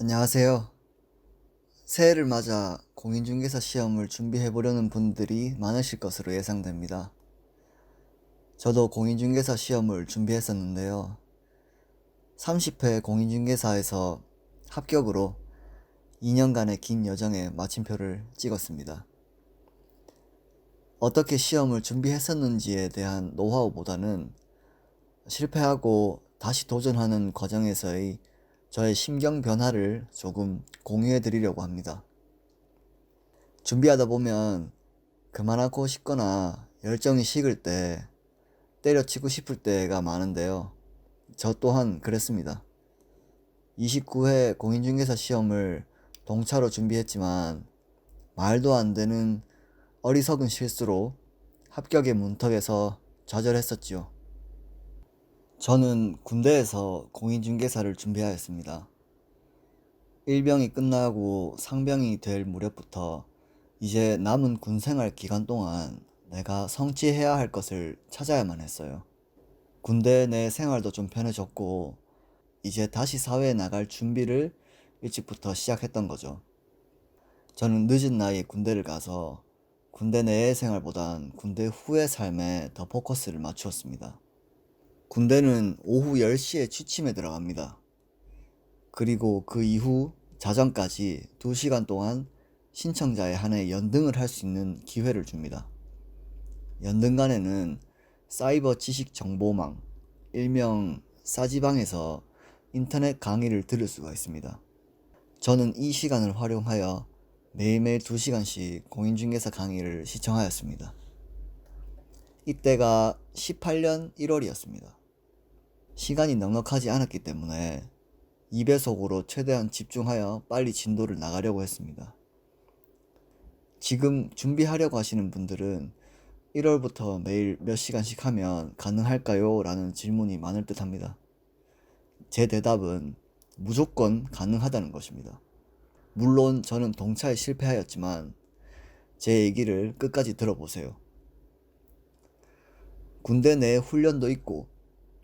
안녕하세요. 새해를 맞아 공인중개사 시험을 준비해보려는 분들이 많으실 것으로 예상됩니다. 저도 공인중개사 시험을 준비했었는데요. 30회 공인중개사에서 합격으로 2년간의 긴 여정에 마침표를 찍었습니다. 어떻게 시험을 준비했었는지에 대한 노하우보다는 실패하고 다시 도전하는 과정에서의 저의 심경 변화를 조금 공유해 드리려고 합니다. 준비하다 보면 그만하고 싶거나 열정이 식을 때 때려치고 싶을 때가 많은데요. 저 또한 그랬습니다. 29회 공인중개사 시험을 동차로 준비했지만 말도 안 되는 어리석은 실수로 합격의 문턱에서 좌절했었지요. 저는 군대에서 공인중개사를 준비하였습니다. 일병이 끝나고 상병이 될 무렵부터 이제 남은 군 생활 기간 동안 내가 성취해야 할 것을 찾아야만 했어요. 군대 내 생활도 좀 편해졌고, 이제 다시 사회에 나갈 준비를 일찍부터 시작했던 거죠. 저는 늦은 나이에 군대를 가서 군대 내의 생활보단 군대 후의 삶에 더 포커스를 맞추었습니다. 군대는 오후 10시에 취침에 들어갑니다. 그리고 그 이후 자정까지 2시간 동안 신청자에 한해 연등을 할 수 있는 기회를 줍니다. 연등간에는 사이버 지식 정보망, 일명 싸지방에서 인터넷 강의를 들을 수가 있습니다. 저는 이 시간을 활용하여 매일매일 2시간씩 공인중개사 강의를 시청하였습니다. 이때가 18년 1월이었습니다. 시간이 넉넉하지 않았기 때문에 2배속으로 최대한 집중하여 빨리 진도를 나가려고 했습니다. 지금 준비하려고 하시는 분들은 1월부터 매일 몇 시간씩 하면 가능할까요? 라는 질문이 많을 듯 합니다. 제 대답은 무조건 가능하다는 것입니다. 물론 저는 동차에 실패하였지만 제 얘기를 끝까지 들어보세요. 군대 내 훈련도 있고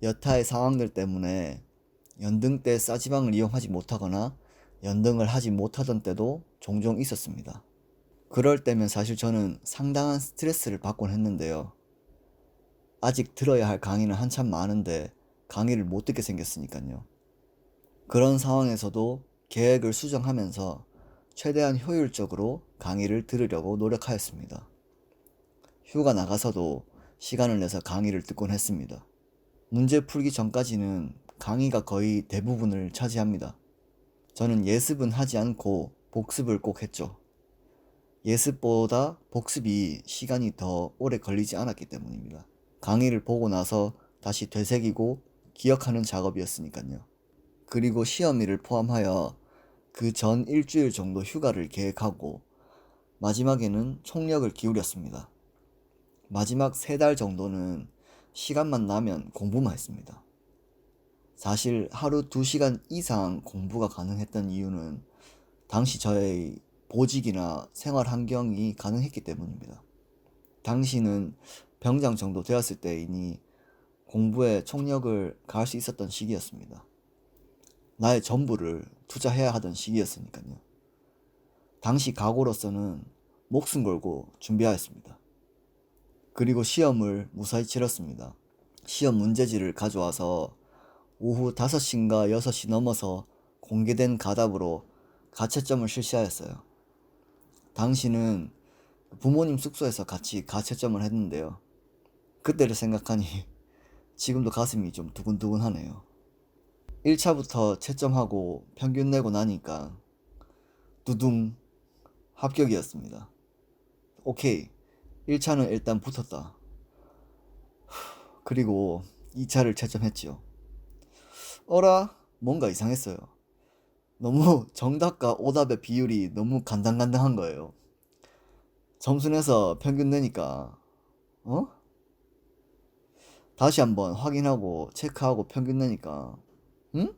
여타의 상황들 때문에 연등 때 싸지방을 이용하지 못하거나 연등을 하지 못하던 때도 종종 있었습니다. 그럴 때면 사실 저는 상당한 스트레스를 받곤 했는데요. 아직 들어야 할 강의는 한참 많은데 강의를 못 듣게 생겼으니까요. 그런 상황에서도 계획을 수정하면서 최대한 효율적으로 강의를 들으려고 노력하였습니다. 휴가 나가서도 시간을 내서 강의를 듣곤 했습니다. 문제 풀기 전까지는 강의가 거의 대부분을 차지합니다. 저는 예습은 하지 않고 복습을 꼭 했죠. 예습보다 복습이 시간이 더 오래 걸리지 않았기 때문입니다. 강의를 보고 나서 다시 되새기고 기억하는 작업이었으니까요. 그리고 시험일을 포함하여 그 전 일주일 정도 휴가를 계획하고 마지막에는 총력을 기울였습니다. 마지막 3달 정도는 시간만 나면 공부만 했습니다. 사실 하루 2시간 이상 공부가 가능했던 이유는 당시 저의 보직이나 생활 환경이 가능했기 때문입니다. 당시는 병장 정도 되었을 때이니 공부에 총력을 가할 수 있었던 시기였습니다. 나의 전부를 투자해야 하던 시기였으니까요. 당시 각오로서는 목숨 걸고 준비하였습니다. 그리고 시험을 무사히 치렀습니다. 시험 문제지를 가져와서 오후 5시인가 6시 넘어서 공개된 가답으로 가채점을 실시하였어요. 당시는 부모님 숙소에서 같이 가채점을 했는데요. 그때를 생각하니 지금도 가슴이 좀 두근두근하네요. 1차부터 채점하고 평균 내고 나니까 두둥 합격이었습니다. 오케이, 1차는 일단 붙었다. 그리고 2차를 채점했지요. 어라? 뭔가 이상했어요. 너무 정답과 오답의 비율이 너무 간당간당한 거예요. 점수 내서 평균 내니까 어? 다시 한번 확인하고 체크하고 평균 내니까 응?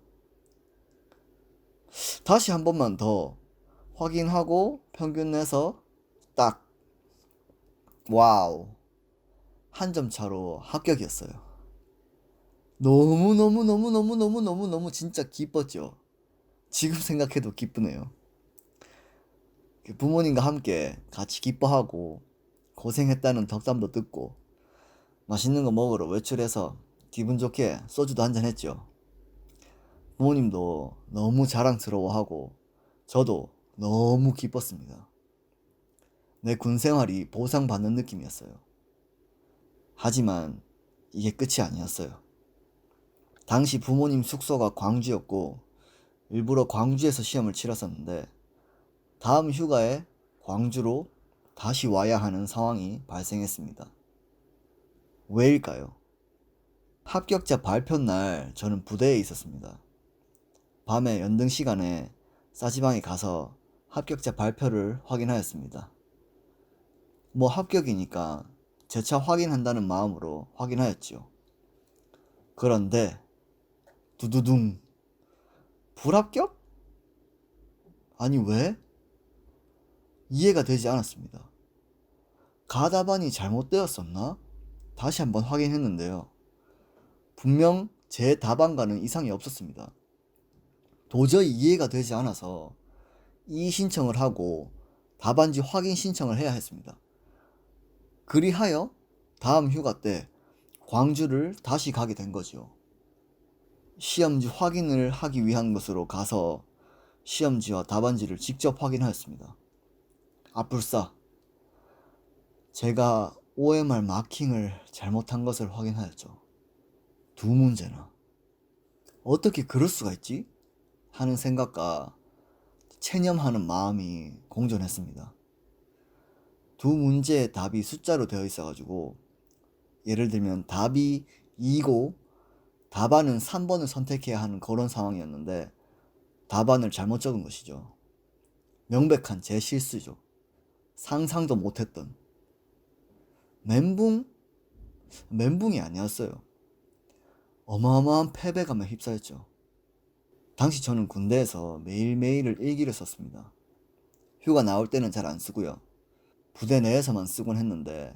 다시 한 번만 더 확인하고 평균 내서 딱 와우, 한 점 차로 합격이었어요. 너무너무너무너무너무너무 진짜 기뻤죠. 지금 생각해도 기쁘네요. 부모님과 함께 같이 기뻐하고 고생했다는 덕담도 듣고 맛있는 거 먹으러 외출해서 기분 좋게 소주도 한잔 했죠. 부모님도 너무 자랑스러워하고 저도 너무 기뻤습니다. 내 군 생활이 보상받는 느낌이었어요. 하지만 이게 끝이 아니었어요. 당시 부모님 숙소가 광주였고 일부러 광주에서 시험을 치렀었는데 다음 휴가에 광주로 다시 와야 하는 상황이 발생했습니다. 왜일까요? 합격자 발표 날 저는 부대에 있었습니다. 밤에 연등 시간에 싸지방에 가서 합격자 발표를 확인하였습니다. 뭐 합격이니까 재차 확인한다는 마음으로 확인하였지요. 그런데 두두둥, 불합격? 아니 왜? 이해가 되지 않았습니다. 가다반이 잘못되었었나? 다시 한번 확인했는데요. 분명 제 답안과는 이상이 없었습니다. 도저히 이해가 되지 않아서 이의 신청을 하고 답안지 확인 신청을 해야 했습니다. 그리하여 다음 휴가 때 광주를 다시 가게 된 거죠. 시험지 확인을 하기 위한 것으로 가서 시험지와 답안지를 직접 확인하였습니다. 아뿔싸, 제가 OMR 마킹을 잘못한 것을 확인하였죠. 두 문제나. 어떻게 그럴 수가 있지? 하는 생각과 체념하는 마음이 공존했습니다. 두 문제의 답이 숫자로 되어 있어가지고 예를 들면 답이 2고 답안은 3번을 선택해야 하는 그런 상황이었는데 답안을 잘못 적은 것이죠. 명백한 제 실수죠. 상상도 못했던 멘붕이 아니었어요. 어마어마한 패배감에 휩싸였죠. 당시 저는 군대에서 매일매일을 일기를 썼습니다. 휴가 나올 때는 잘 안 쓰고요. 부대 내에서만 쓰곤 했는데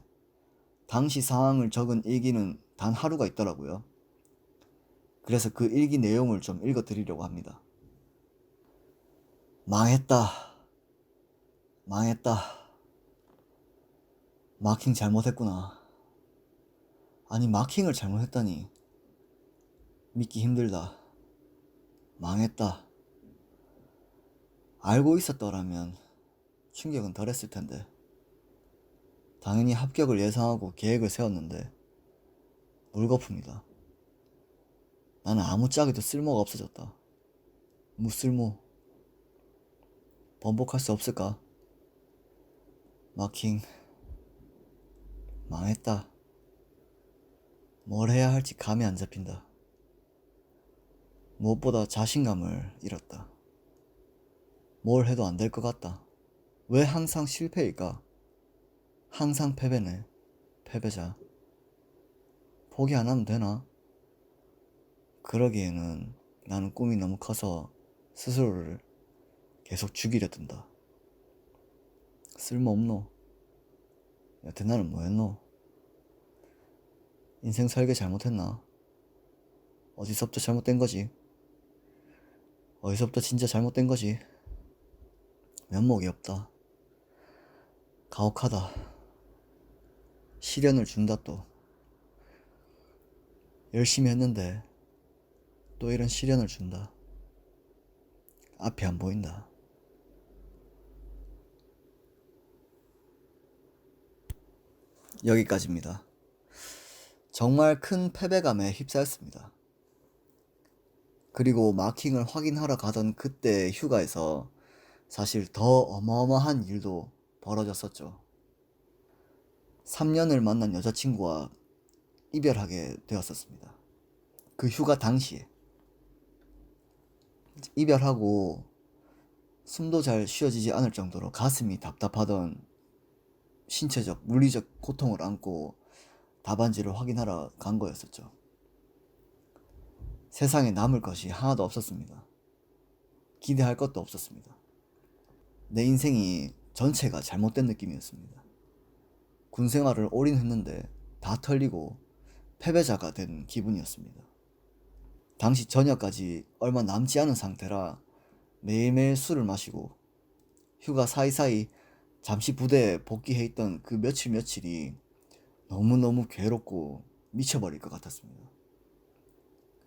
당시 상황을 적은 일기는 단 하루가 있더라고요. 그래서 그 일기 내용을 좀 읽어드리려고 합니다. 망했다. 마킹 잘못했구나. 아니 마킹을 잘못했다니. 믿기 힘들다. 망했다. 알고 있었더라면 충격은 덜했을 텐데. 당연히 합격을 예상하고 계획을 세웠는데 물거품이다. 나는 아무짝에도 쓸모가 없어졌다. 무쓸모. 번복할 수 없을까? 마킹 망했다. 뭘 해야 할지 감이 안 잡힌다. 무엇보다 자신감을 잃었다. 뭘 해도 안 될 것 같다. 왜 항상 실패일까? 항상 패배네. 패배자. 포기 안 하면 되나? 그러기에는 나는 꿈이 너무 커서 스스로를 계속 죽이려 든다. 쓸모없노. 여태 나는 뭐했노? 인생 설계 잘못했나? 어디서부터 잘못된 거지? 어디서부터 진짜 잘못된 거지? 면목이 없다. 가혹하다. 시련을 준다 또. 열심히 했는데 또 이런 시련을 준다. 앞이 안 보인다. 여기까지입니다. 정말 큰 패배감에 휩싸였습니다. 그리고 마킹을 확인하러 가던 그때 휴가에서 사실 더 어마어마한 일도 벌어졌었죠. 3년을 만난 여자친구와 이별하게 되었었습니다. 그 휴가 당시에. 이별하고 숨도 잘 쉬어지지 않을 정도로 가슴이 답답하던 신체적, 물리적 고통을 안고 답안지를 확인하러 간 거였었죠. 세상에 남을 것이 하나도 없었습니다. 기대할 것도 없었습니다. 내 인생이 전체가 잘못된 느낌이었습니다. 군 생활을 올인했는데 다 털리고 패배자가 된 기분이었습니다. 당시 저녁까지 얼마 남지 않은 상태라 매일매일 술을 마시고 휴가 사이사이 잠시 부대에 복귀해 있던 그 며칠이 너무너무 괴롭고 미쳐버릴 것 같았습니다.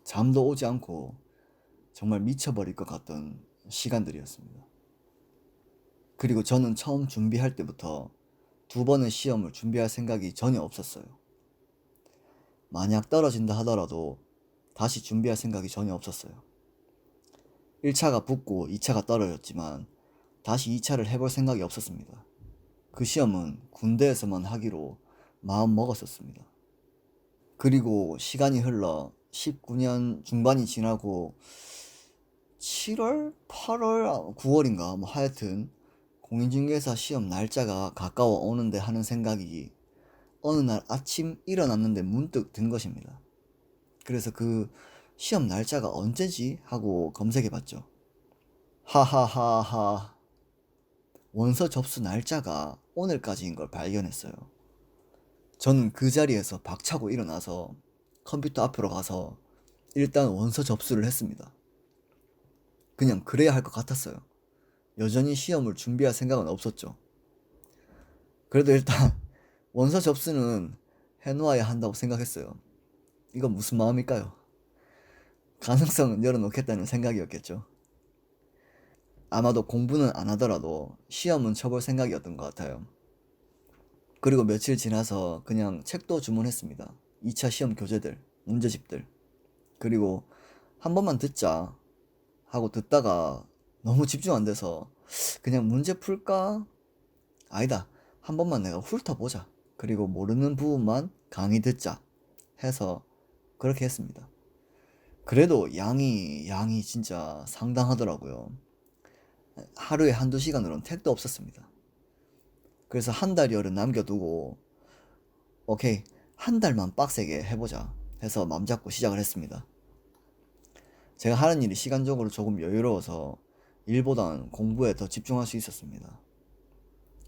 잠도 오지 않고 정말 미쳐버릴 것 같던 시간들이었습니다. 그리고 저는 처음 준비할 때부터 2번의 시험을 준비할 생각이 전혀 없었어요. 만약 떨어진다 하더라도 다시 준비할 생각이 전혀 없었어요. 1차가 붙고 2차가 떨어졌지만 다시 2차를 해볼 생각이 없었습니다. 그 시험은 군대에서만 하기로 마음 먹었었습니다. 그리고 시간이 흘러 19년 중반이 지나고 7월, 8월, 9월인가 뭐 하여튼 공인중개사 시험 날짜가 가까워 오는데 하는 생각이 어느 날 아침 일어났는데 문득 든 것입니다. 그래서 그 시험 날짜가 언제지? 하고 검색해봤죠. 하하하하. 원서 접수 날짜가 오늘까지인 걸 발견했어요. 저는 그 자리에서 박차고 일어나서 컴퓨터 앞으로 가서 일단 원서 접수를 했습니다. 그냥 그래야 할 것 같았어요. 여전히 시험을 준비할 생각은 없었죠. 그래도 일단 원서 접수는 해놓아야 한다고 생각했어요. 이건 무슨 마음일까요? 가능성은 열어놓겠다는 생각이었겠죠. 아마도 공부는 안 하더라도 시험은 쳐볼 생각이었던 것 같아요. 그리고 며칠 지나서 그냥 책도 주문했습니다. 2차 시험 교재들, 문제집들. 그리고 한 번만 듣자 하고 듣다가 너무 집중 안 돼서 그냥 문제 풀까? 아니다. 한 번만 내가 훑어보자. 그리고 모르는 부분만 강의 듣자 해서 그렇게 했습니다. 그래도 양이 진짜 상당하더라고요. 하루에 한두 시간으로는 택도 없었습니다. 그래서 한 달여를 남겨두고 오케이, 한 달만 빡세게 해보자 해서 맘 잡고 시작을 했습니다. 제가 하는 일이 시간적으로 조금 여유로워서 일보단 공부에 더 집중할 수 있었습니다.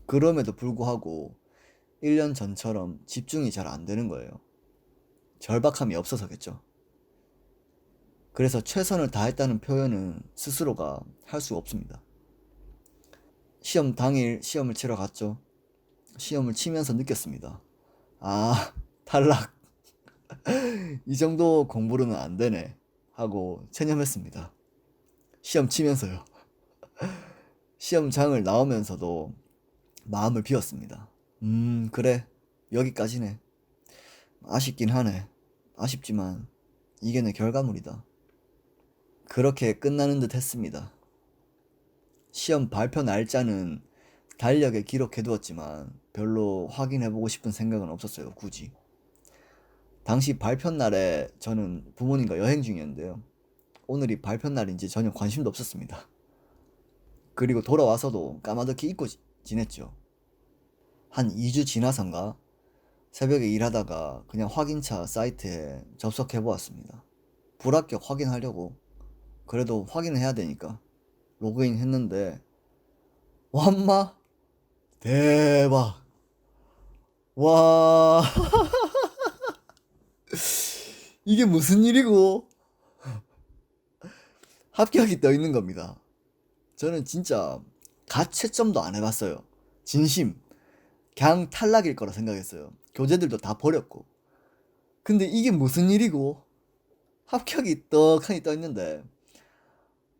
그럼에도 불구하고 1년 전처럼 집중이 잘 안 되는 거예요. 절박함이 없어서겠죠. 그래서 최선을 다했다는 표현은 스스로가 할 수 없습니다. 시험 당일 시험을 치러 갔죠. 시험을 치면서 느꼈습니다. 아, 탈락. 이 정도 공부로는 안 되네. 하고 체념했습니다. 시험 치면서요. 시험장을 나오면서도 마음을 비웠습니다. 그래. 여기까지네. 아쉽긴 하네. 아쉽지만 이게 내 결과물이다. 그렇게 끝나는 듯 했습니다. 시험 발표 날짜는 달력에 기록해두었지만 별로 확인해보고 싶은 생각은 없었어요, 굳이. 당시 발표 날에 저는 부모님과 여행 중이었는데요. 오늘이 발표 날인지 전혀 관심도 없었습니다. 그리고 돌아와서도 까마득히 잊고 지냈죠. 한 2주 지나선가 새벽에 일하다가 그냥 확인차 사이트에 접속해보았습니다. 불합격 확인하려고. 그래도 확인을 해야 되니까 로그인 했는데 완마 대박. 와. 이게 무슨 일이고 합격이 떠 있는 겁니다. 저는 진짜 가채점도 안 해봤어요. 진심 그냥 탈락일 거라 생각했어요. 교재들도 다 버렸고. 근데 이게 무슨 일이고 합격이 떡하니 떠 있는데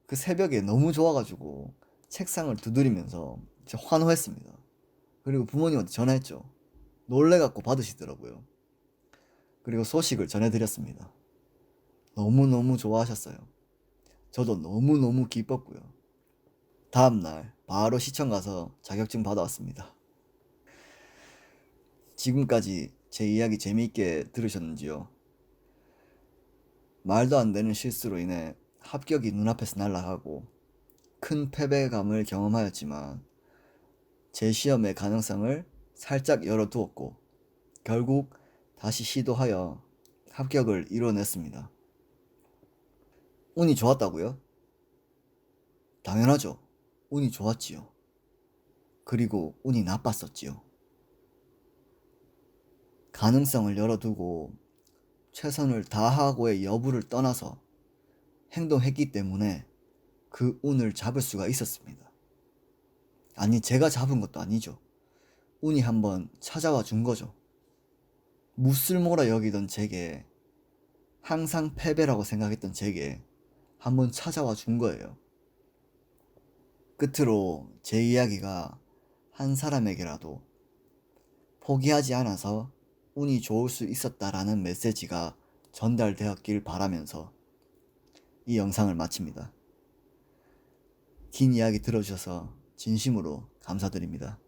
그 새벽에 너무 좋아가지고 책상을 두드리면서 진짜 환호했습니다. 그리고 부모님한테 전화했죠. 놀래갖고 받으시더라고요. 그리고 소식을 전해드렸습니다. 너무너무 좋아하셨어요. 저도 너무너무 기뻤고요. 다음날 바로 시청 가서 자격증 받아왔습니다. 지금까지 제 이야기 재미있게 들으셨는지요? 말도 안 되는 실수로 인해 합격이 눈앞에서 날아가고 큰 패배감을 경험하였지만 재시험의 가능성을 살짝 열어두었고 결국 다시 시도하여 합격을 이뤄냈습니다. 운이 좋았다고요? 당연하죠. 운이 좋았지요. 그리고 운이 나빴었지요. 가능성을 열어두고 최선을 다하고의 여부를 떠나서 행동했기 때문에 그 운을 잡을 수가 있었습니다. 아니, 제가 잡은 것도 아니죠. 운이 한번 찾아와 준 거죠. 무쓸모라 여기던 제게, 항상 패배라고 생각했던 제게 한번 찾아와 준 거예요. 끝으로 제 이야기가 한 사람에게라도 포기하지 않아서 운이 좋을 수 있었다라는 메시지가 전달되었길 바라면서 이 영상을 마칩니다. 긴 이야기 들어주셔서 진심으로 감사드립니다.